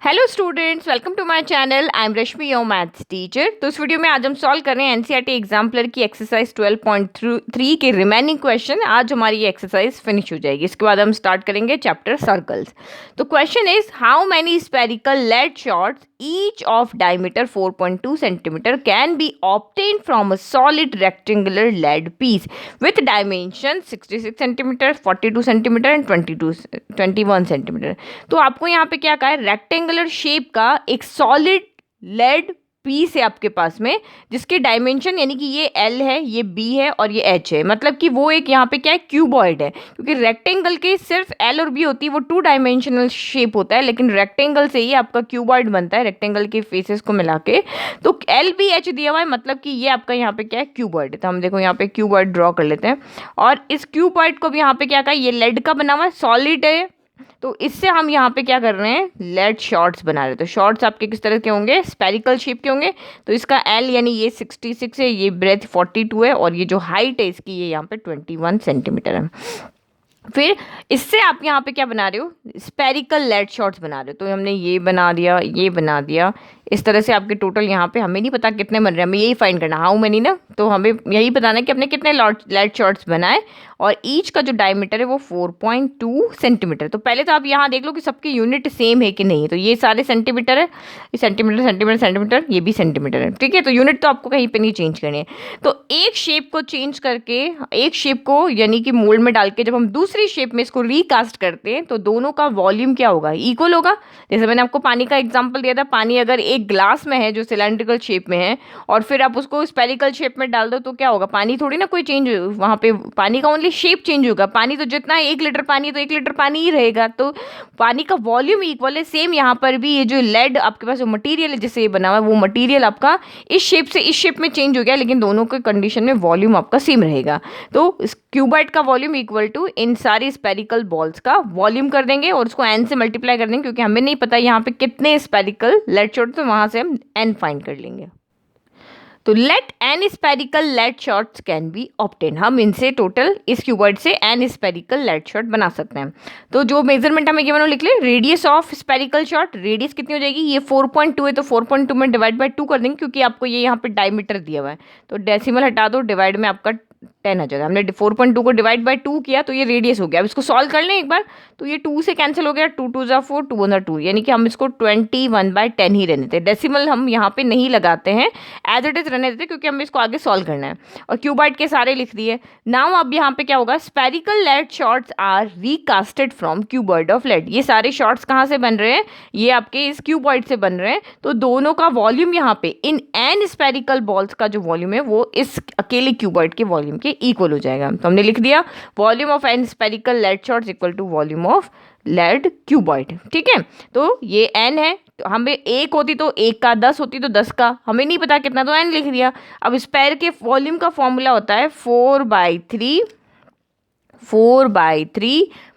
Hello students, welcome to my channel. I am Rashmi, your maths teacher. तो इस video में आज हम सॉल्व कर रहे हैं एनसीईआरटी एग्जाम्पलर की एक्सरसाइज 12.3 के रिमेनिंग क्वेश्चन। आज हमारी ये एक्सरसाइज फिनिश हो जाएगी। इसके बाद हम स्टार्ट करेंगे चैप्टर सर्कल्स। तो question is how many spherical lead shots each of diameter 4.2 centimetre can be obtained from a solid rectangular lead piece with dimension 66 centimetre, 42 centimetre and 21 centimetre. तो आपको यहाँ पे क्या कहा है, रेक्टेंगुलर शेप का एक सॉलिड लेड पीस है आपके पास में, जिसके डायमेंशन यानी कि ये एल है, ये बी है और ये एच है। मतलब कि वो एक यहाँ पे क्या है, क्यूबॉइड है। क्योंकि रेक्टेंगल के सिर्फ एल और बी होती है, वो 2 डायमेंशनल शेप होता है, लेकिन रेक्टेंगल से ही आपका क्यूबॉइड बनता है, रेक्टेंगल के फेसेस को मिला के। तो एल बी एच दिया हुआ है, मतलब कि ये आपका यहाँ पे क्या है, क्यूबॉइड है। तो हम देखो यहाँ पे क्यूबॉइड ड्रॉ कर लेते हैं। और इस क्यूबॉइड को भी यहाँ पे क्या कहा, ये लेड का बना हुआ है, सॉलिड है। तो इससे हम यहाँ पे क्या कर रहे हैं, लेड शॉर्ट्स बना रहे हैं। तो शॉर्ट्स आपके किस तरह के होंगे, स्पेरिकल शेप के होंगे। तो इसका एल यानी ये 66 है, ये ब्रेथ 42 है और ये जो हाइट है इसकी ये यहाँ पे 21 सेंटीमीटर है। फिर इससे आप यहाँ पे क्या बना रहे हो, स्पेरिकल लेड शॉट्स बना रहे हो। तो हमने ये बना दिया, ये बना दिया। इस तरह से आपके टोटल यहाँ पे हमें नहीं पता कितने बन रहे हैं, हमें यही फाइंड करना हाउ मैनी ना। तो हमें यही बताना है कि हमने कितने लेड शॉट्स बनाए और ईच का जो डायमीटर है वो 4.2 सेंटीमीटर। तो पहले तो आप यहाँ देख लो कि सबकी यूनिट सेम है कि नहीं। तो ये सारे सेंटीमीटर है, ये सेंटीमीटर सेंटीमीटर सेंटीमीटर, ये भी सेंटीमीटर है, ठीक है। तो यूनिट तो आपको कहीं पे नहीं चेंज करनी है। तो एक शेप को चेंज करके, एक शेप को यानी कि मोल्ड में डाल के जब हम दूसरी शेप में इसको रिकास्ट करते हैं तो दोनों का वॉल्यूम क्या होगा, इक्वल होगा। जैसे मैंने आपको पानी का एग्जांपल दिया था, पानी अगर एक ग्लास में है जो सिलेंड्रिकल शेप में है और फिर आप उसको स्पेरिकल शेप में डाल दो तो क्या होगा, पानी थोड़ी ना कोई चेंज, वहाँ पे पानी का ओनली शेप चेंज होगा। पानी तो जितना है 1 लीटर पानी है तो 1 लीटर पानी ही रहेगा। तो पानी का वॉल्यूम इक्वल है। सेम यहाँ पर भी ये जो लेड आपके पास जो मटेरियल है जिससे ये बना हुआ है, वो मटेरियल आपका इस शेप से इस शेप में चेंज हो गया, लेकिन दोनों के कंडीशन में वॉल्यूम आपका सेम रहेगा। तो इस क्यूबॉइड का वॉल्यूम इक्वल टू इन सारी स्पेरिकल बॉल्स का वॉल्यूम कर देंगे और उसको एन से मल्टीप्लाई कर देंगे, क्योंकि हमें नहीं पता यहाँ पे कितने स्पेरिकल लेड शॉट्स, तो वहां से हम एन फाइंड कर लेंगे। तो let n spherical lead shots can be obtain. हम इनसे टोटल इस क्यूबॉइड से एन स्पेरिकल लेड शॉट बना सकते हैं। तो जो मेजरमेंट हमें गिवन हो लिख ले, radius of spherical shot, radius कितनी हो जाएगी, ये 4.2 है तो 4.2 में डिवाइड बाय 2 कर देंगे, क्योंकि आपको ये यहाँ पे डायमीटर दिया हुआ है। तो डेसिमल हटा दो, डिवाइड में आपका 10 आ जाएगा। हमने 4.2 को डिवाइड बाय 2 किया तो ये रेडियस हो गया। अब इसको सॉल्व कर लें एक बार, तो ये 2 से कैंसिल हो गया, 2 2 जा 4, 2 1 जा 2, यानी कि हम इसको 21/10 ही रहने देते हैं। डेसिमल हम यहाँ पे नहीं लगाते हैं, एज इट इज रहने देते हैं, क्योंकि हमें इसको आगे सॉल्व करना है। और क्यूबॉइड के सारे लिख दिए। नाउ अब यहाँ पे क्या होगा, spherical lead shots are recasted from cuboid of lead. ये सारे शॉट्स कहाँ से बन रहे हैं, ये आपके इस क्यूबॉइड से बन रहे हैं। तो दोनों का वॉल्यूम यहाँ पे इन एन स्पेरिकल बॉल्स का जो वॉल्यूम है वो इस अकेले क्यूबॉइड के वॉल्यूम के इक्वल हो जाएगा। तो हमने लिख दिया volume of n spherical lead shots equal to volume of lead cuboid, ठीक है। तो ये एन है, तो हमें एक होती तो 1 का, 10 होती तो 10 का, हमें नहीं पता कितना, तो एन लिख दिया। अब स्पेयर के वॉल्यूम का फॉर्मूला होता है 4/3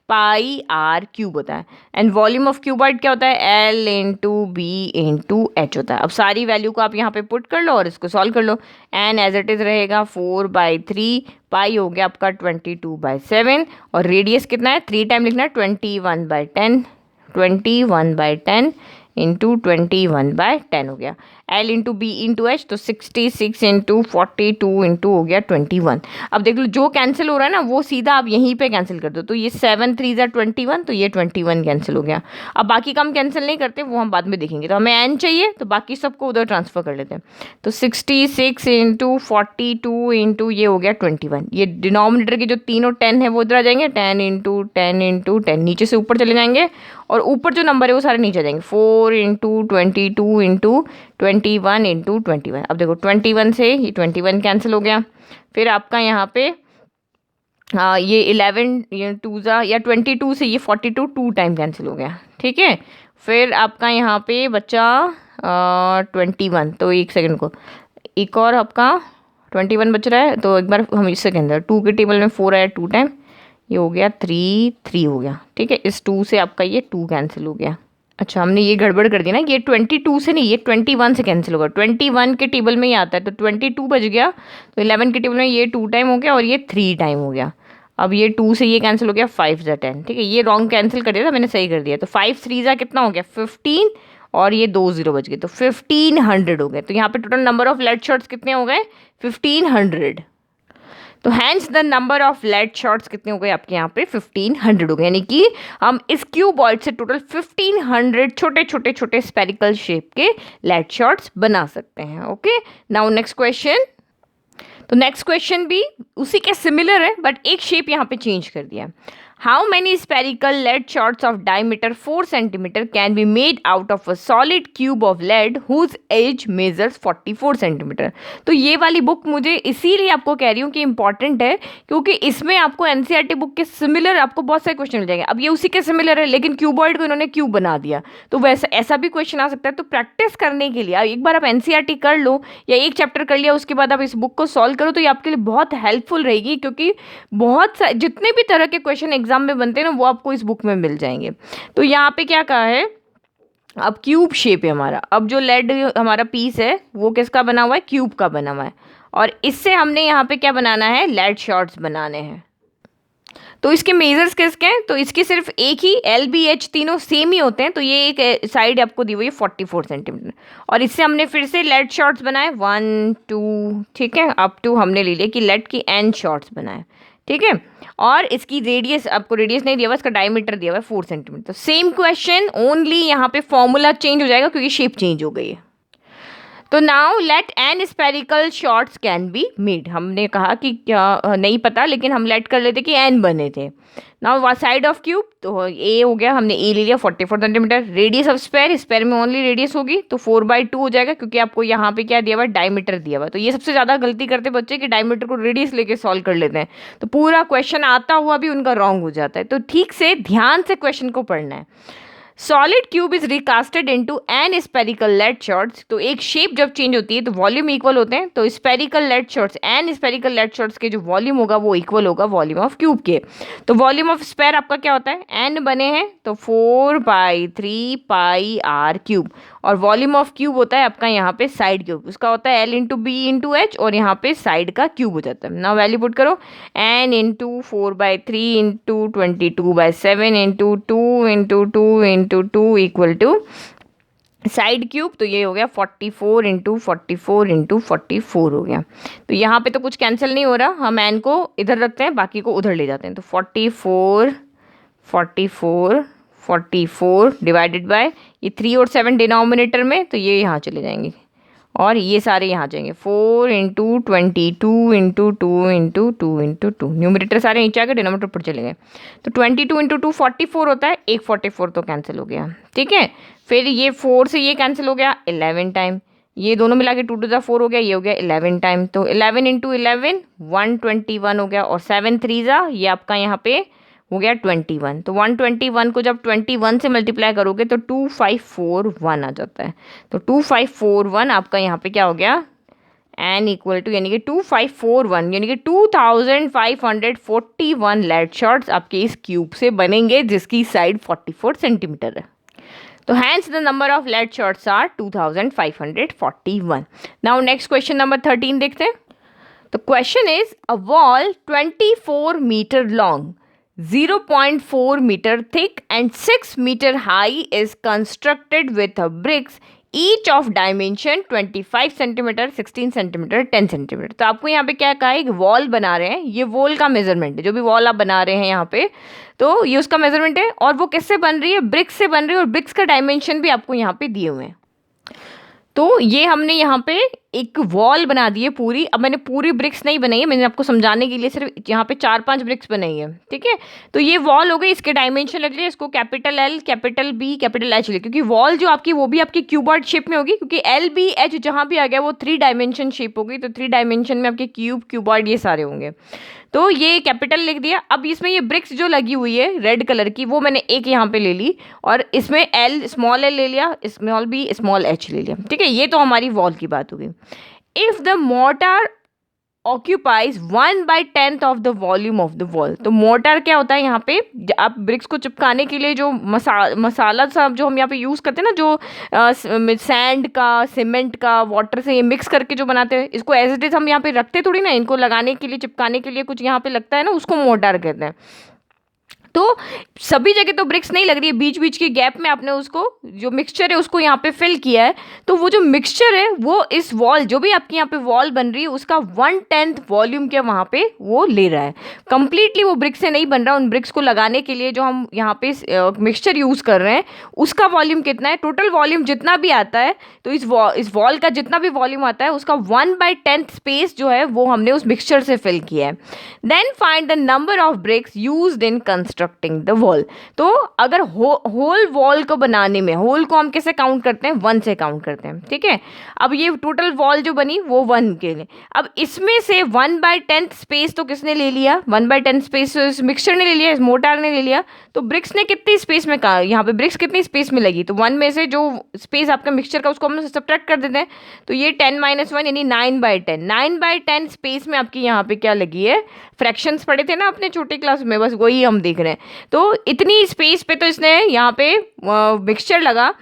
पाई आर क्यूब होता है। एंड वॉल्यूम ऑफ क्यूबॉइड क्या होता है, l into b into h होता है। अब सारी वैल्यू को आप यहाँ पे पुट कर लो और इसको सॉल्व कर लो। एन एज इट इज रहेगा 4/3, पाई हो गया आपका 22/7 और रेडियस कितना है, 3 टाइम लिखना है, 21/10 इंटू 21/10 हो गया। L into b into h, तो 66 इंटू 42 इंटू हो गया 21। अब देख लो जो कैंसिल हो रहा है ना वो सीधा आप यहीं पे कैंसिल कर दो। तो ये 7 3 जा 21, तो ये 21 कैंसिल हो गया। अब बाकी का हम कैंसिल नहीं करते, वो हम बाद में देखेंगे। तो हमें एन चाहिए तो बाकी सबको उधर ट्रांसफर कर लेते हैं। तो 66 इंटू 42 इंटू ये हो गया 21। ये डिनोमिनेटर के जो तीनों 10 है वो उधर आ जाएंगे, 10 इंटू 10 इंटू 10 नीचे से ऊपर चले जाएंगे और ऊपर जो नंबर है वो सारे नीचे आ जाएंगे। 4 इंटू 22 इंटू 21 इंटू 21। अब देखो 21 से ये 21 कैंसिल हो गया। फिर आपका यहाँ पे ये 11 ये 2 जा या 22 से ये 42 2 टाइम कैंसिल हो गया, ठीक है। फिर आपका यहाँ पे बचा 21। तो एक सेकंड को, एक और आपका 21 बच रहा है, तो एक बार हम इससे के अंदर 2 के टेबल में 4 आया 2 टाइम, ये हो गया 3 3 हो गया, ठीक है। इस 2 से आपका ये 2 कैंसिल हो गया। अच्छा हमने ये गड़बड़ कर दी ना, ये 22 से नहीं, ये 21 से कैंसिल होगा। 21 के टेबल में ही आता है, तो 22 बच गया। तो 11 के टेबल में ये 2 टाइम हो गया और ये 3 टाइम हो गया। अब ये 2 से ये कैंसिल हो गया, 5 ज़ा 10, ठीक है, ये रॉन्ग कैंसिल कर दिया था मैंने, सही कर दिया। तो 5 3 ज़ा कितना हो गया 15, और ये 2 0 बच गए, तो 1500 हो गए। तो यहाँ पे total number of lead shots कितने हो गए 1500। तो hence the number of lead shots कितने हो गए आपके यहाँ पे 1500 हो गए, यानी कि हम इस क्यूबॉइड से टोटल 1500 छोटे छोटे छोटे स्पेरिकल शेप के लेड शॉट्स बना सकते हैं। Okay, now next question. तो नेक्स्ट क्वेश्चन भी उसी के सिमिलर है, बट एक शेप यहाँ पे चेंज कर दिया है। How many spherical lead shots of diameter 4 centimetre can be made out of a solid cube of lead whose edge measures 44 centimetre. तो ये वाली बुक मुझे इसीलिए आपको कह रही हूँ कि इंपॉर्टेंट है, क्योंकि इसमें आपको एनसीईआरटी बुक के सिमिलर आपको बहुत सारे क्वेश्चन मिल जाएंगे। अब ये उसी के सिमिलर है, लेकिन क्यूबॉइड को इन्होंने क्यूब बना दिया, तो वैसा ऐसा भी क्वेश्चन आ सकता है। तो प्रैक्टिस करने के लिए एक बार आप एनसीईआरटी कर लो, या एक चैप्टर कर लिया उसके बाद आप इस बुक को सॉल्व करो, तो ये आपके लिए बहुत हेल्पफुल रहेगी, क्योंकि बहुत जितने भी तरह के क्वेश्चन एग्जाम में बनते हैं ना, वो आपको इस बुक में मिल जाएंगे। तो यहाँ पे क्या कहा है, अब क्यूब शेप है हमारा। अब जो लेड हमारा पीस है वो किसका बना हुआ है, क्यूब का बना हुआ है, और इससे हमने यहाँ पे क्या बनाना है, लेड शॉट्स बनाने हैं। तो इसके मेजर्स किसके हैं, तो इसके सिर्फ एक ही, एल बी एच तीनों सेम ही होते हैं। तो ये एक साइड आपको दी हुई है 44 सेंटीमीटर, और इससे हमने फिर से लेड शॉट्स बनाए 1 2, ठीक है, अप टू हमने ले लिया कि लेड की एन शॉट्स बनाए, ठीक है। और इसकी रेडियस, आपको रेडियस नहीं दिया हुआ, इसका डायमीटर दिया हुआ है 4 सेंटीमीटर। तो सेम क्वेश्चन, ओनली यहाँ पे फॉर्मूला चेंज हो जाएगा क्योंकि शेप चेंज हो गई है। तो now let n spherical shots can be made. हमने कहा कि क्या नहीं पता, लेकिन हम लेट कर लेते कि एन बने थे। नाउ साइड ऑफ क्यूब, तो ए हो गया, हमने ए ले लिया 44 centimetre. Radius of sphere, sphere में ओनली रेडियस होगी, तो 4/2 हो जाएगा, क्योंकि आपको यहाँ पे क्या दिया हुआ है, डायमीटर दिया हुआ है। तो ये सबसे ज़्यादा गलती करते बच्चे कि डायमीटर को रेडियस लेके सॉल्व कर लेते हैं, तो पूरा क्वेश्चन आता हुआ भी उनका रॉन्ग हो जाता है। तो ठीक से ध्यान से क्वेश्चन को पढ़ना है। Solid cube is recasted into an spherical lead shots. तो एक शेप जब चेंज होती है तो वॉल्यूम इक्वल होते हैं। तो spherical lead shots, n spherical lead shots के जो वॉल्यूम होगा वो इक्वल होगा वॉल्यूम ऑफ क्यूब के। तो वॉल्यूम ऑफ स्पेयर आपका क्या होता है, एन बने हैं तो 4/3 पाई आर क्यूब, और वॉल्यूम ऑफ क्यूब होता है आपका यहाँ पे साइड क्यूब, उसका होता है l into b into h, और यहाँ पे साइड का क्यूब हो जाता है। नाउ वैल्यू पुट करो, n into 4/3 into 22/7 into 2 into 2 into 2 equal to side cube. तो ये हो गया 44 इंटू 44 इंटू 44 हो गया। तो यहाँ पे तो कुछ कैंसिल नहीं हो रहा, हम एन को इधर रखते हैं, बाकी को उधर ले जाते हैं। तो 44 44 44 डिवाइडेड बाय ये 3 और 7 डिनोमिनेटर में, तो ये यहाँ चले जाएंगे, और ये सारे यहाँ जाएंगे। 4 into 22 into 2 into 2 into 2, numerator सारे नीचे आ गए, डिनोमिनेटर ऊपर चले गए। तो 22 इंटू 2 44 होता है, एक 44 तो कैंसिल हो गया, ठीक है। फिर ये 4 से ये कैंसिल हो गया 11 टाइम, ये दोनों मिला के 2 टू द 4 हो गया, ये हो गया 11 टाइम। तो 11 इंटू 11 121 हो गया, और 7 3 ज़ा ये आपका यहाँ पे हो गया 21। तो 121 को जब 21 से मल्टीप्लाई करोगे तो 2541 आ जाता है। तो 2541 आपका यहाँ पे क्या हो गया, एन इक्वल टू, यानी कि 2541 यानी कि 2541 लेड शॉट्स आपके इस क्यूब से बनेंगे, जिसकी साइड 44 सेंटीमीटर है। तो hence the number of lead shots are 2541। Now next question number 13 देखते हैं। तो question is a wall 24 metre long, 0.4 meter thick and 6 meter high is constructed with a bricks each of dimension 25 centimetre, 16 centimetre, 10 centimetre. तो आपको यहाँ पे क्या कहा है, एक वॉल बना रहे हैं, ये वॉल का मेजरमेंट है, जो भी वॉल आप बना रहे हैं यहाँ पे, तो ये उसका मेजरमेंट है, और वो किससे बन रही है, ब्रिक्स से बन रही है, और ब्रिक्स का डायमेंशन भी आपको यहाँ पे दिए हुए हैं। तो ये हमने यहाँ पे एक वॉल बना दी है पूरी। अब मैंने पूरी ब्रिक्स नहीं बनाई है, मैंने आपको समझाने के लिए सिर्फ यहाँ पे 4-5 ब्रिक्स बनाई है, ठीक है। तो ये वॉल हो गई, इसके डायमेंशन लग रही है, इसको capital L, capital B, capital H ले, क्योंकि वॉल जो आपकी वो भी आपकी क्यूबॉइड शेप में होगी, क्योंकि एल बी एच जहाँ भी आ गया वो 3 डायमेंशन शेप होगी। तो 3 डायमेंशन में आपके क्यूब, क्यूबॉइड ये सारे होंगे। तो ये कैपिटल लिख दिया। अब इसमें ये ब्रिक्स जो लगी हुई है रेड कलर की, वो मैंने एक यहाँ पे ले ली, और इसमें एल, स्मॉल एल ले लिया, स्मॉल बी, स्मॉल एच ले लिया, ठीक है। ये तो हमारी वॉल की बात हो गई। If the mortar occupies 1/10 of the volume of the wall. तो मोर्टार क्या होता है यहाँ पे, आप ब्रिक्स को चिपकाने के लिए जो मसाला सब जो हम यहाँ पे यूज़ करते हैं ना, जो सैंड का, सीमेंट का, वाटर से ये मिक्स करके जो बनाते हैं, इसको एज इट इज हम यहाँ पे रखते थोड़ी ना, इनको लगाने के लिए, चिपकाने के लिए कुछ यहाँ पे लगता है ना, उसको मोर्टार कहते हैं। तो सभी जगह तो ब्रिक्स नहीं लग रही है, बीच बीच के गैप में आपने उसको जो मिक्सचर है उसको यहाँ पे फिल किया है। तो वो जो मिक्सचर है वो इस वॉल, जो भी आपकी यहाँ पे वॉल बन रही है, उसका 1/10 वॉल्यूम के वहाँ पे वो ले रहा है। कंप्लीटली वो ब्रिक्स से नहीं बन रहा, उन ब्रिक्स को लगाने के लिए जो हम यहाँ पे मिक्सचर यूज़ कर रहे हैं उसका वॉल्यूम कितना है, टोटल वॉल्यूम जितना भी आता है, तो इस वॉल का जितना भी वॉल्यूम आता है उसका 1/10 स्पेस जो है वो हमने उस मिक्सचर से फिल किया है। Then find the number of bricks used in constructing the wall. तो अगर होल वॉल को बनाने में, होल को हम कैसे काउंट करते हैं, 1 से काउंट करते हैं, ठीक है। अब ये टोटल वॉल जो बनी वो 1 के लिए, अब इसमें से 1/10 स्पेस तो किसने ले लिया, 1/10 स्पेस इस मिक्सचर ने ले लिया, इस मोर्टार ने ले लिया। तो ब्रिक्स ने कितनी स्पेस में कहा, यहाँ पे ब्रिक्स कितनी स्पेस में लगी, तो 1 में से जो स्पेस आपका मिक्सचर का उसको हम सब्ट्रैक्ट कर देते हैं, तो ये 10 - 1 यानी 9/10, 9/10 स्पेस में आपकी यहाँ पे क्या लगी है, फ्रैक्शंस पढ़े थे ना अपने छोटे क्लास में, बस वही हम देख रहे हैं। तो इतनी स्पेस पे तो इसने यहाँ पे मिक्सचर लगा,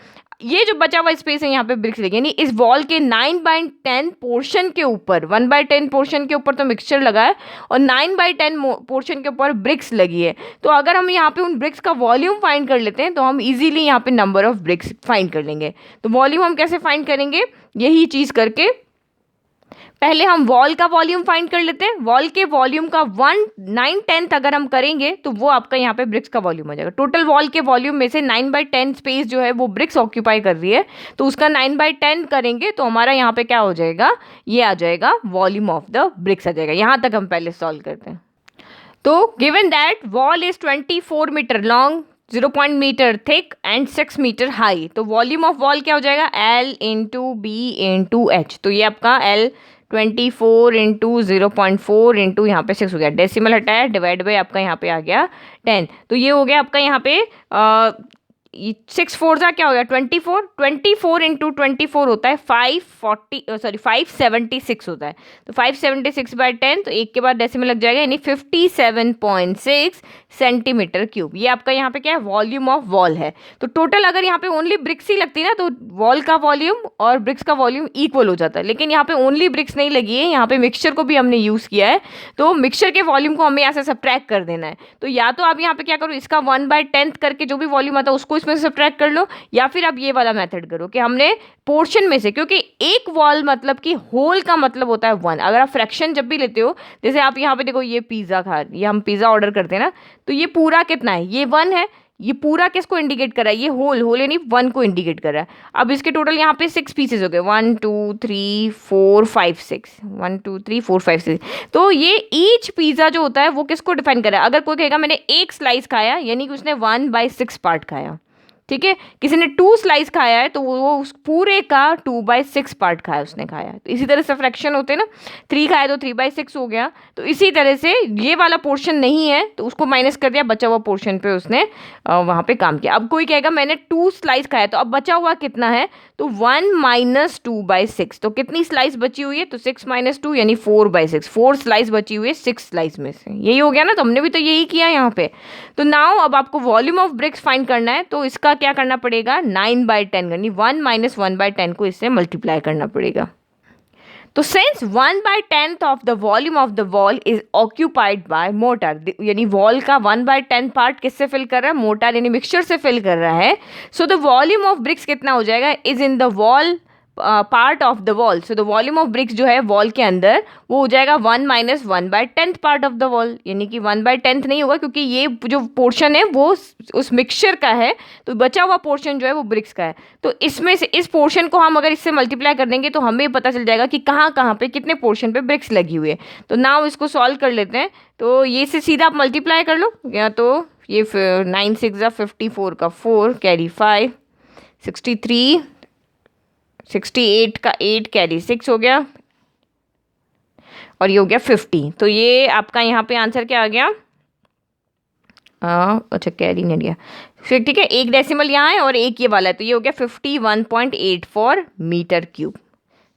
ये जो बचा हुआ स्पेस है यहाँ पे ब्रिक्स लगी, यानी इस वॉल के 9/10 पोर्शन के ऊपर, 1/10 पोर्शन के ऊपर तो मिक्सचर लगा है और 9/10 पोर्शन के ऊपर ब्रिक्स लगी है। तो अगर हम यहाँ पे उन ब्रिक्स का वॉल्यूम फाइंड कर लेते हैं तो हम इजीली यहाँ पे नंबर ऑफ ब्रिक्स फाइंड कर लेंगे। तो वॉल्यूम हम कैसे फाइंड करेंगे, यही चीज़ करके पहले हम वॉल का वॉल्यूम फाइंड कर लेते हैं। वॉल के वॉल्यूम का 1/9 अगर हम करेंगे तो वो आपका यहाँ पे ब्रिक्स का वॉल्यूम आ जाएगा। टोटल वॉल के वॉल्यूम में से 9/10 स्पेस जो है वो ब्रिक्स ऑक्यूपाई कर रही है, तो उसका 9/10 करेंगे तो हमारा यहाँ पे क्या हो जाएगा, ये आ जाएगा वॉल्यूम ऑफ द ब्रिक्स आ जाएगा। यहाँ तक हम पहले सॉल्व करते हैं। तो given that wall is 24 metre long, 0 metre thick and 6 metre high, तो वॉल्यूम ऑफ वॉल क्या हो जाएगा, L into b into h. तो ये आपका L 24 इंटू 0.4 इंटू यहाँ पे 6 हो गया, डेसिमल हटाया, डिवाइड बाई आपका यहाँ पे आ गया 10। तो ये हो गया आपका यहाँ पे 6 4 क्या हो गया 24, 24 इंटू 24 होता है 576 होता है। तो 576/10, तो एक के बाद डेसिमल लग जाएगा, यानी 57.6 सेंटीमीटर क्यूब। ये आपका यहाँ पे क्या है, वॉल्यूम ऑफ वॉल है। तो टोटल अगर यहाँ पे ओनली ब्रिक्स ही लगती ना तो वॉल का वॉल्यूम और ब्रिक्स का वॉल्यूम इक्वल हो जाता है, लेकिन यहाँ पे ओनली ब्रिक्स नहीं लगी है, यहाँ पे मिक्सचर को भी हमने यूज़ किया है, तो मिक्सचर के वॉल्यूम को हमें यहाँ से सब्ट्रैक्ट कर देना है। तो या तो आप यहाँ पे क्या करो, इसका 1/10 करके जो भी वॉल्यूम आता है उसको इसमें से सब्ट्रैक्ट कर लो, या फिर आप ये वाला मेथड करो कि हमने पोर्शन में से, क्योंकि एक वॉल मतलब कि होल का मतलब होता है 1। अगर आप फ्रैक्शन जब भी लेते हो, जैसे आप यहाँ पे देखो ये पिज़्ज़ा ये हम पिज़्ज़ा ऑर्डर करते हैं ना, तो ये पूरा कितना है, ये 1 है, ये पूरा किसको इंडिकेट कर रहा है, ये होल यानी 1 को इंडिकेट कर रहा है। अब इसके टोटल यहाँ पे 6 पीसेज हो गए, 1 2 3 4 5 6, 1 2 3 4 5 6। तो ये ईच पिज़्ज़ा जो होता है वो किसको डिफाइन कर रहा है, अगर कोई कहेगा मैंने एक स्लाइस खाया, यानी कि उसने 1/6 पार्ट खाया, ठीक है। किसी ने 2 स्लाइस खाया है तो वो उस पूरे का 2/6 पार्ट खाया, उसने खाया। तो इसी तरह से फ्रैक्शन होते हैं ना, 3 खाया तो 3/6 हो गया। तो इसी तरह से ये वाला पोर्शन नहीं है तो उसको माइनस कर दिया, बचा हुआ पोर्शन पे उसने वहाँ पे काम किया। अब कोई कहेगा मैंने 2 स्लाइस खाया, तो अब बचा हुआ कितना है, तो 1 - 2/6। तो कितनी स्लाइस बची हुई है, तो 6 - 2 यानी 4/6, 4 स्लाइस बची हुई है 6 स्लाइस में से। यही हो गया ना, तो हमने भी तो यही किया यहाँ पे। तो नाउ अब आपको वॉल्यूम ऑफ ब्रिक्स फाइंड करना है, तो इसका क्या करना पड़ेगा, 9/10 यानी 1 - 1/10 को इससे मल्टीप्लाई करना पड़ेगा। तो since 1/10 of the volume of the wall is occupied by mortar, यानी वॉल का 1/10 पार्ट किससे फिल कर रहा है, मोर्टार यानी मिक्सचर से फिल कर रहा है। So the volume of BRICS कितना हो जाएगा, is in the wall part of the wall. So the volume of BRICS जो है वॉल के अंदर वो हो जाएगा 1 - 1/10 पार्ट ऑफ द वॉल, यानी कि 1/10 नहीं होगा क्योंकि ये जो पोर्शन है वो उस मिक्सचर का है, तो बचा हुआ पोर्शन जो है वो ब्रिक्स का है। तो इसमें से इस पोर्शन को हम अगर इससे मल्टीप्लाई कर देंगे तो हमें पता चल जाएगा कि कहाँ कहाँ पे कितने पोर्शन पे ब्रिक्स लगी हुई है। तो नाउ इसको सॉल्व कर लेते हैं। तो ये से सीधा आप मल्टीप्लाई कर लो, या तो ये 9 6 54 का 4 कैरी 5, 63, 68 का 8 कैरी 6 हो गया, और ये हो गया 50। तो ये आपका यहाँ पे आंसर क्या आ गया, अच्छा कैरी नहीं गया फिर, ठीक है, एक डेसिमल यहाँ है और एक ये वाला है, तो ये हो गया 51.84 metre cube.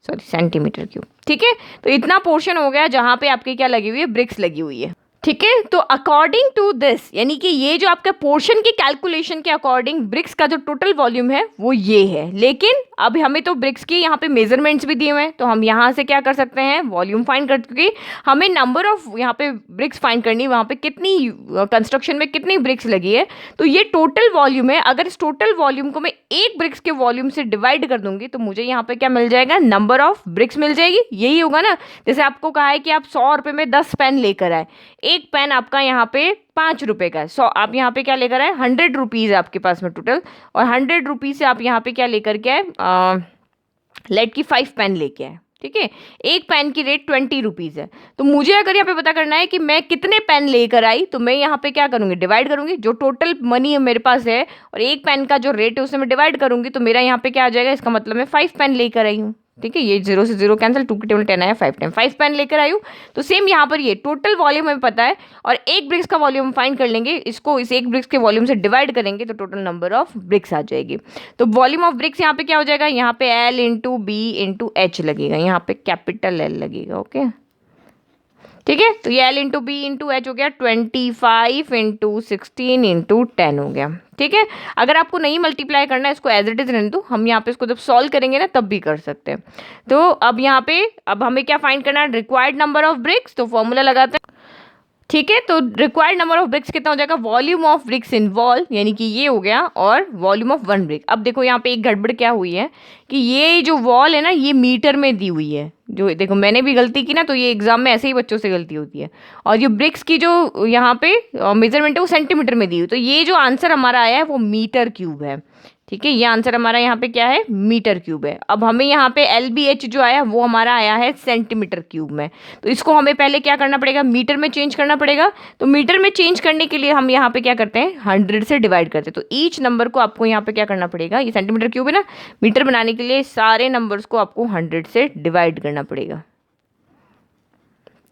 Sorry centimetre cube. ठीक है, तो इतना पोर्शन हो गया जहां पे आपकी क्या लगी हुई है, ब्रिक्स लगी हुई है। ठीक है, तो अकॉर्डिंग टू दिस, यानी कि ये जो आपका पोर्शन की कैलकुलेशन के अकॉर्डिंग ब्रिक्स का जो टोटल वॉल्यूम है वो ये है। लेकिन अब हमें तो ब्रिक्स की यहाँ पे मेजरमेंट्स भी दिए हुए हैं, तो हम यहाँ से क्या कर सकते हैं, वॉल्यूम फाइंड कर, क्योंकि हमें नंबर ऑफ यहाँ पे ब्रिक्स फाइंड करनी, वहाँ पे कितनी कंस्ट्रक्शन में कितनी ब्रिक्स लगी है, तो ये टोटल वॉल्यूम है। अगर इस टोटल वॉल्यूम को मैं एक ब्रिक्स के वॉल्यूम से डिवाइड कर दूंगी तो मुझे यहाँ पे क्या मिल जाएगा, नंबर ऑफ ब्रिक्स मिल जाएगी। यही होगा ना, जैसे आपको कहा है कि आप 100 रुपये में 10 पेन लेकर आए, एक पेन आपका यहाँ पे 5 रुपये का है, 100 आप यहाँ पे क्या लेकर आए, 100 रुपीज़ आपके पास में टोटल, और 100 रुपीज़ से आप यहाँ पे क्या लेकर के आए, लेट की 5 पेन लेके आए। ठीक है, एक पेन की रेट 20 रुपीज़ है, तो मुझे अगर यहाँ पे पता करना है कि मैं कितने पेन लेकर आई, तो मैं यहाँ पे क्या करूँगी, डिवाइड करूँगी, जो टोटल मनी मेरे पास है और एक पेन का जो रेट है उसे मैं डिवाइड करूँगी, तो मेरा यहाँ पे क्या आ जाएगा, इसका मतलब मैं 5 पेन लेकर आई हूँ। ठीक है, ये 0 से 0 कैंसिल, 2 के टेबल 10 आया, 5 टाइम 5 पेन लेकर आई हूँ। तो सेम यहाँ पर ये टोटल वॉल्यूम हमें पता है, और एक ब्रिक्स का वॉल्यूम फाइंड कर लेंगे, इसको इस एक ब्रिक्स के वॉल्यूम से डिवाइड करेंगे तो टोटल नंबर ऑफ ब्रिक्स आ जाएगी। तो वॉल्यूम ऑफ ब्रिक्स यहाँ पे क्या हो जाएगा, यहाँ पे L into b into h लगेगा, यहाँ पे कैपिटल L लगेगा। ओके, ठीक है, तो ये L into b into h हो गया 25 इंटू 16 इंटू 10 हो गया। ठीक है, अगर आपको नहीं मल्टीप्लाई करना है, इसको एज इट इज रहने दो, हम यहाँ पे इसको जब सॉल्व करेंगे ना तब भी कर सकते हैं। तो अब यहाँ पे अब हमें क्या फाइंड करना है, रिक्वायर्ड नंबर ऑफ ब्रिक्स, तो फॉर्मूला लगाते हैं। ठीक है, तो रिक्वायर्ड नंबर ऑफ ब्रिक्स कितना हो जाएगा, वॉल्यूम ऑफ ब्रिक्स इन्वॉल्व, यानी कि ये हो गया, और वॉल्यूम ऑफ वन ब्रिक। अब देखो यहाँ पे एक गड़बड़ क्या हुई है कि ये जो वॉल है ना, ये मीटर में दी हुई है, जो देखो मैंने भी गलती की ना, तो ये एग्जाम में ऐसे ही बच्चों से गलती होती है, और ये ब्रिक्स की जो यहाँ पे मेजरमेंट है वो सेंटीमीटर में दी हुई, तो ये जो आंसर हमारा आया है वो मीटर क्यूब है। ठीक है, ये आंसर हमारा यहाँ पे क्या है, मीटर क्यूब है। अब हमें यहाँ पे LBH जो आया वो हमारा आया है सेंटीमीटर क्यूब में, तो इसको हमें पहले क्या करना पड़ेगा, मीटर में चेंज करना पड़ेगा। तो मीटर में चेंज करने के लिए हम यहाँ पे क्या करते हैं, 100 से डिवाइड करते हैं, तो ईच नंबर को आपको यहाँ पे क्या करना पड़ेगा, ये सेंटीमीटर क्यूब है ना, मीटर बनाने के लिए सारे नंबर्स को आपको 100 से डिवाइड करना पड़ेगा,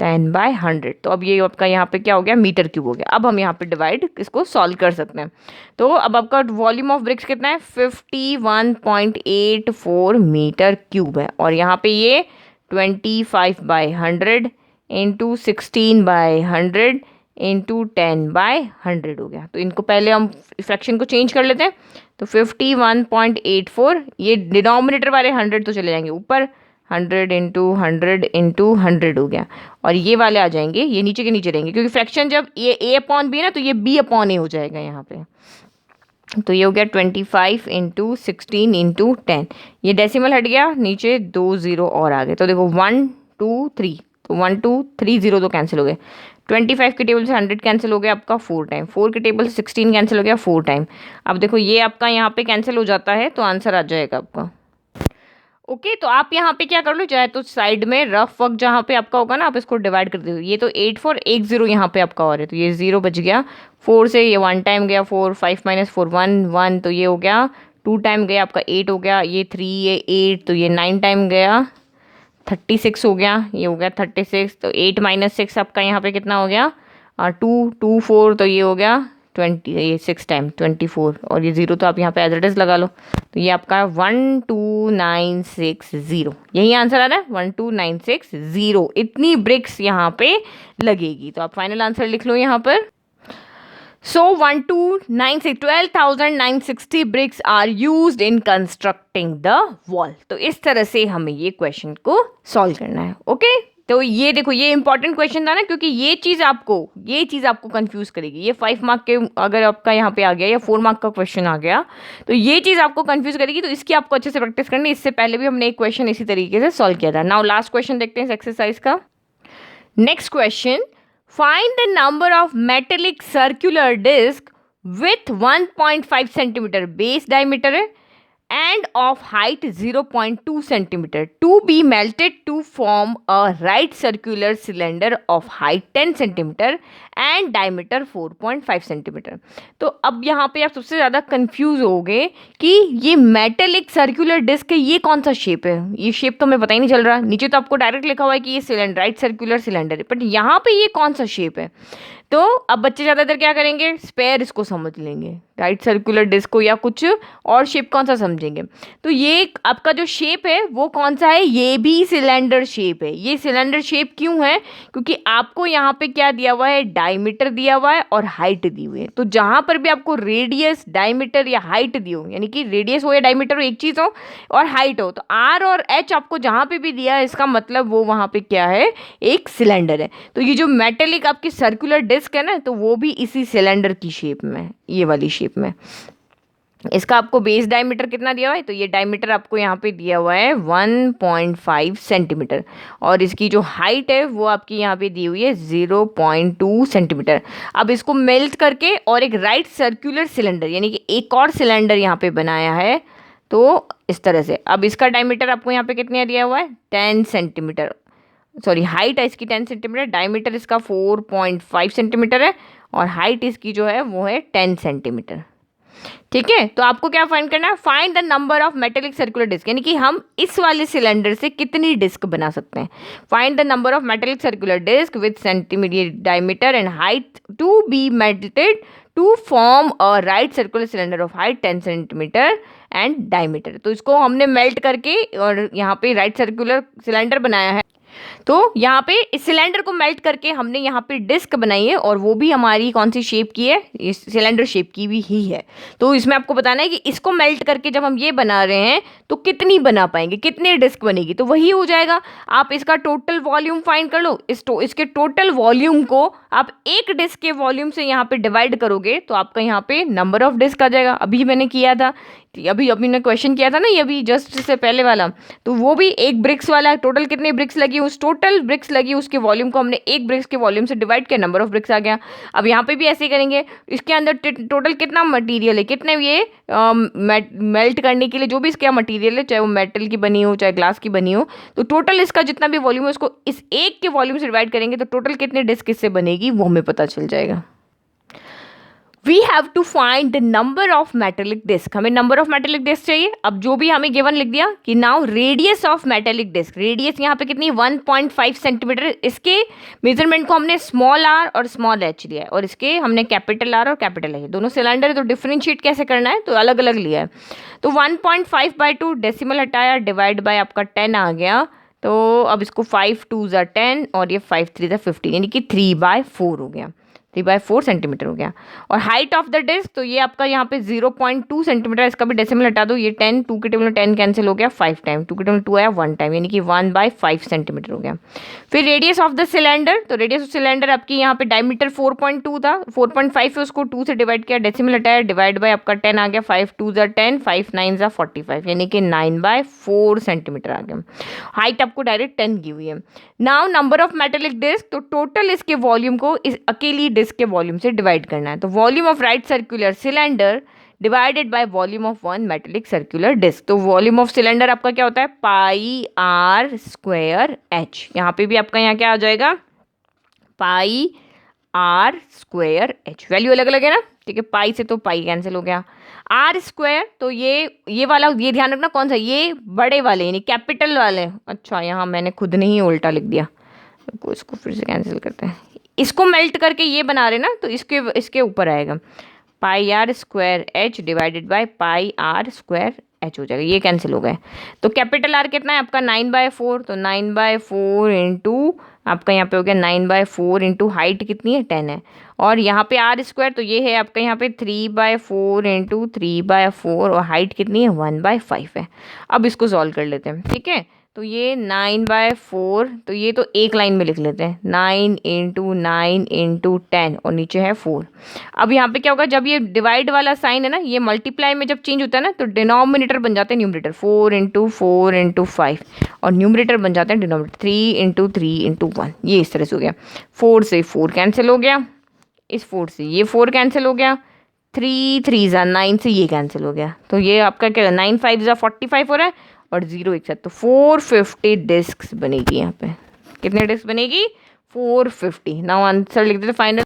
10/100। तो अब ये आपका यहाँ पे क्या हो गया, मीटर क्यूब हो गया। अब हम यहाँ पे डिवाइड इसको सॉल्व कर सकते हैं। तो अब आपका वॉल्यूम ऑफ ब्रिक्स कितना है, 51.84 मीटर क्यूब है, और यहाँ पे ये 25/100 इंटू 16/100 इंटू 10/100 हो गया। तो इनको पहले हम फ्रैक्शन को चेंज कर लेते हैं, तो 51.84, ये डिनोमिनेटर वाले 100 तो चले जाएंगे ऊपर, 100 इंटू 100 इंटू 100 हो गया, और ये वाले आ जाएंगे, ये नीचे के नीचे रहेंगे, क्योंकि फ्रैक्शन जब ये A/B है ना, तो ये B/A हो जाएगा यहाँ पे। तो ये हो गया 25 इंटू 16 इंटू 10, ये डेसिमल हट गया, नीचे 2 0 और आ गए, तो देखो 1 2 3, तो 1 2 3 0 तो कैंसिल हो गए, 25 के टेबल से 100 कैंसिल हो गया आपका 4 टाइम, 4 के टेबल से 16 कैंसिल हो गया 4 टाइम। अब देखो ये आपका यहाँ पे कैंसिल हो जाता है, तो आंसर आ जाएगा आपका। ओके, तो आप यहाँ पे क्या कर लो, चाहे तो साइड में रफ वर्क जहाँ पे आपका होगा ना, आप इसको डिवाइड कर दो। ये तो 8 4 1 0 यहाँ पे आपका और है, तो ये 0 बच गया, 4 से ये 1 टाइम गया, 4 5 - 4 1 1, तो ये हो गया 2 टाइम गया आपका 8 हो गया, ये 3 ये 8, तो ये 9 टाइम गया 36 हो गया, ये हो गया 36, तो 8 - 6 आपका यहाँ पे कितना हो गया, 2 2 4, तो ये हो गया 20, ये 6 टाइम 24, और ये 0 तो आप यहाँ पे एज इट इज लगा लो, तो ये आपका 12960, यही आंसर आ रहा है, 12960, इतनी ब्रिक्स यहाँ पे लगेगी। तो आप फाइनल आंसर लिख लो यहाँ पर। सो 12,960 bricks are used in constructing the wall। तो इस तरह से हमें ये क्वेश्चन को सॉल्व करना है। ओके, तो ये देखो, ये इंपॉर्टेंट क्वेश्चन था ना, क्योंकि ये चीज़ आपको कंफ्यूज करेगी। ये 5 मार्क के अगर आपका यहाँ पे आ गया, या 4 मार्क का क्वेश्चन आ गया, तो ये चीज़ आपको कंफ्यूज करेगी, तो इसकी आपको अच्छे से प्रैक्टिस करनी। इससे पहले भी हमने एक क्वेश्चन इसी तरीके से सॉल्व किया था। नाउ लास्ट क्वेश्चन देखते हैं इस एक्सरसाइज का। Next question, find the number of metallic circular disc with 1.5 centimeter base diameter and of height 0.2 centimeter to be melted to form a right circular cylinder of height 10 centimeter and diameter 4.5 centimeter। तो अब यहाँ पे आप सबसे ज़्यादा confuse होगे कि ये मेटेलिक सर्कुलर डिस्क है, ये कौन सा शेप है, ये शेप तो हमें पता ही नहीं चल रहा। नीचे तो आपको डायरेक्ट लिखा हुआ है कि ये सिलेंडर, राइट सर्कुलर सिलेंडर है, बट यहाँ पे ये कौन सा शेप है। तो अब बच्चे ज़्यादातर क्या करेंगे, स्पेयर इसको समझ लेंगे, राइट सर्कुलर डिस्क को, या कुछ और शेप कौन सा समझेंगे। तो ये आपका जो शेप है वो कौन सा है, ये भी सिलेंडर शेप है। ये सिलेंडर शेप क्यों है, क्योंकि आपको यहाँ पे क्या दिया हुआ है, डायमीटर दिया हुआ है और हाइट दी हुई है। तो जहाँ पर भी आपको रेडियस, डायमीटर या हाइट दी हो, यानी कि रेडियस हो या डायमीटर हो, एक चीज़ हो और हाइट हो, तो आर और एच आपको जहाँ पे भी दिया है, इसका मतलब वो वहाँ पे क्या है, एक सिलेंडर है। तो ये जो मेटेलिक आपकी सर्कुलर डिस्क है ना, तो वो भी इसी सिलेंडर की शेप में है, ये वाली शेप में। इसका आपको बेस डायमीटर कितना दिया हुआ है, तो ये डायमीटर आपको यहाँ पे दिया हुआ है 1.5 सेंटीमीटर, और इसकी जो हाइट है वो आपकी यहाँ पे दी हुई है 0.2 सेंटीमीटर। अब इसको मेल्ट करके और एक राइट सर्कुलर सिलेंडर, यानी कि एक और सिलेंडर यहाँ पे बनाया है, तो इस तरह से। अब इसका डायमीटर आपको यहाँ पे कितने दिया हुआ है, 10 सेंटीमीटर, सॉरी हाइट है इसकी 10 सेंटीमीटर, डायमीटर इसका 4.5 सेंटीमीटर है, और हाइट इसकी जो है वो है 10 सेंटीमीटर। ठीक है, तो आपको क्या फाइंड करना है, find the number of metallic circular disc, यानी कि हम इस वाले सिलेंडर से कितनी डिस्क बना सकते हैं। Find the number of metallic circular disc with centimetre diameter and height to be melted to form a right circular cylinder of height 10 centimetre and diameter. तो इसको हमने मेल्ट करके और यहाँ पे राइट सर्कुलर सिलेंडर बनाया है। तो यहाँ पे इस सिलेंडर को मेल्ट करके हमने यहाँ पे डिस्क बनाई है, और वो भी हमारी कौन सी शेप की है, इस सिलेंडर शेप की भी ही है। तो इसमें आपको बताना है कि इसको मेल्ट करके जब हम ये बना रहे हैं तो कितनी बना पाएंगे, कितनी डिस्क बनेगी, तो वही हो जाएगा। आप इसका टोटल वॉल्यूम फाइंड कर लो, इसके टोटल वॉल्यूम को आप एक डिस्क के वॉल्यूम से यहाँ पे डिवाइड करोगे, तो आपका यहाँ पे नंबर ऑफ डिस्क आ जाएगा। अभी मैंने किया था, अभी ने क्वेश्चन किया था ना, ये अभी जस्ट से पहले वाला, तो वो भी एक ब्रिक्स वाला, टोटल कितनी ब्रिक्स लगी, उस टोटल ब्रिक्स लगी उसके वॉल्यूम को हमने एक ब्रिक्स के वॉल्यूम से डिवाइड किया, नंबर ऑफ ब्रिक्स आ गया। अब यहाँ पे भी ऐसे ही करेंगे, इसके अंदर टोटल कितना मटेरियल है, कितने ये मेल्ट करने के लिए जो भी इसका मटेरियल है, चाहे वो मेटल की बनी हो चाहे ग्लास की बनी हो, तो टोटल इसका जितना भी वॉल्यूम है उसको इस एक के वॉल्यूम से डिवाइड करेंगे, तो टोटल कितनी डिस्क इससे बनेगी वो हमें पता चल जाएगा। We have to find the number of metallic disc, हमें नंबर ऑफ मेटेलिक डिस्क चाहिए। अब जो भी हमें गिवन लिख दिया कि now radius of metallic disc, radius यहाँ पे कितनी 1.5 सेंटीमीटर, इसके मेजरमेंट को हमने स्मॉल आर और स्मॉल एच लिया है, और इसके हमने कैपिटल आर और कैपिटल एच, दोनों सिलेंडर है तो डिफरेंशिएट कैसे करना है, तो अलग अलग लिया है। तो 1.5/2 डेसिमल हटाया, डिवाइड बाय आपका 10 आ गया, तो अब इसको 5 2 ज़ा 10 और ये 5 3 ज़ा 15, यानी कि 3/4 हो गया, 3/4 सेंटीमीटर हो गया। और हाइट ऑफ द डिस्क, तो ये आपका यहाँ पे 0.2 सेंटीमीटर, इसका भी डेसिमल हटा दो, ये 10, 2 के टेबल में 10 कैंसिल हो गया, 5 टाइम, 2 के टेबल में 2 आया 1 टाइम, यानी कि 1/5 सेंटीमीटर हो गया। फिर रेडियस ऑफ द सिलेंडर, तो रेडियस ऑफ सिलेंडर आपकी यहाँ पे डायमीटर 4.2 था, 4.5 है, उसको 2 से डिवाइड किया, डेसिमल हटाया, डिवाइड बाय आपका 10 आ गया, 5 2 ज़ा 10, 5 9 ज़ा 45, यानी कि 9/4 सेंटीमीटर आ गया। हाइट आपको डायरेक्ट 10 की हुई है। Now number of metallic disc, तो टोटल इसके वॉल्यूम को इस अकेली डिस्क के वॉल्यूम से डिवाइड करना है, तो volume of right circular cylinder divided by volume of one metallic circular disc. तो वॉल्यूम ऑफ सिलेंडर आपका क्या होता है, पाई आर स्क्वायर एच, यहाँ पे भी आपका यहाँ क्या आ जाएगा, पाई आर स्क्वायर एच, वैल्यू अलग अलग है ना, ठीक है, पाई से तो पाई कैंसिल हो गया, आर स्क्वायर, तो ये वाला, ये ध्यान रखना कौन सा, ये बड़े वाले यानी कैपिटल वाले, अच्छा यहाँ मैंने खुद ने ही उल्टा लिख दिया, तो इसको फिर से कैंसिल करते हैं, इसको मेल्ट करके ये बना रहे ना, तो इसके ऊपर आएगा pi R square H divided by pi R square H हो जाएगा, ये कैंसिल हो गए। तो कैपिटल आर कितना है आपका 9/4, तो 9/4 इंटू आपका यहाँ पे हो गया 9/4 इंटू हाइट कितनी है 10 है, और यहाँ पे आर स्क्वायर, तो ये है आपका यहाँ पे 3/4 इंटू 3/4, और हाइट कितनी है 1/5 है। अब इसको सॉल्व कर लेते हैं, ठीक है, तो ये 9/4, तो ये तो एक लाइन में लिख लेते हैं, 9 इंटू 9 इंटू 10, और नीचे है 4। अब यहाँ पे क्या होगा, जब ये डिवाइड वाला साइन है ना, ये मल्टीप्लाई में जब चेंज होता है ना, तो डिनोमिनेटर बन जाते हैं न्यूमरेटर, 4 इंटू 4 इंटू 5, और न्यूमरेटर बन जाते हैं डिनोमिनेटर 3 इंटू 3 इंटू 1, ये इस तरह से हो गया। 4 से 4 कैंसिल हो गया, इस 4 से ये 4 कैंसिल हो गया, 3 3 ज़ा 9 से ये कैंसिल हो गया, तो ये आपका क्या 9 5 ज़ा 45 हो रहा है, और 0 एक साथ, तो 450 डिस्क बनेगी। यहाँ पे कितने डिस्क बनेगी, 450। नाउ आंसर लिख देते final.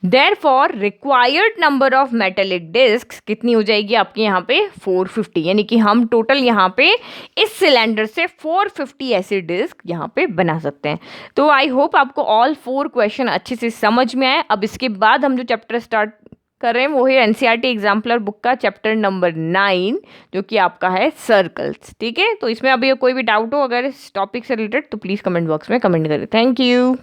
Therefore required number of metallic disc कितनी हो जाएगी आपके यहाँ पे 450, यानी कि हम टोटल यहाँ पे इस सिलेंडर से 450 ऐसे डिस्क यहाँ पे बना सकते हैं। तो आई होप आपको ऑल 4 क्वेश्चन अच्छे से समझ में आए। अब इसके बाद हम जो चैप्टर स्टार्ट कर रहे हैं वो है एनसीईआरटी एग्जाम्पलर बुक का चैप्टर नंबर 9, जो कि आपका है सर्कल्स। ठीक है, तो इसमें अभी कोई भी डाउट हो अगर इस टॉपिक से रिलेटेड तो प्लीज़ कमेंट बॉक्स में कमेंट करें। Thank you.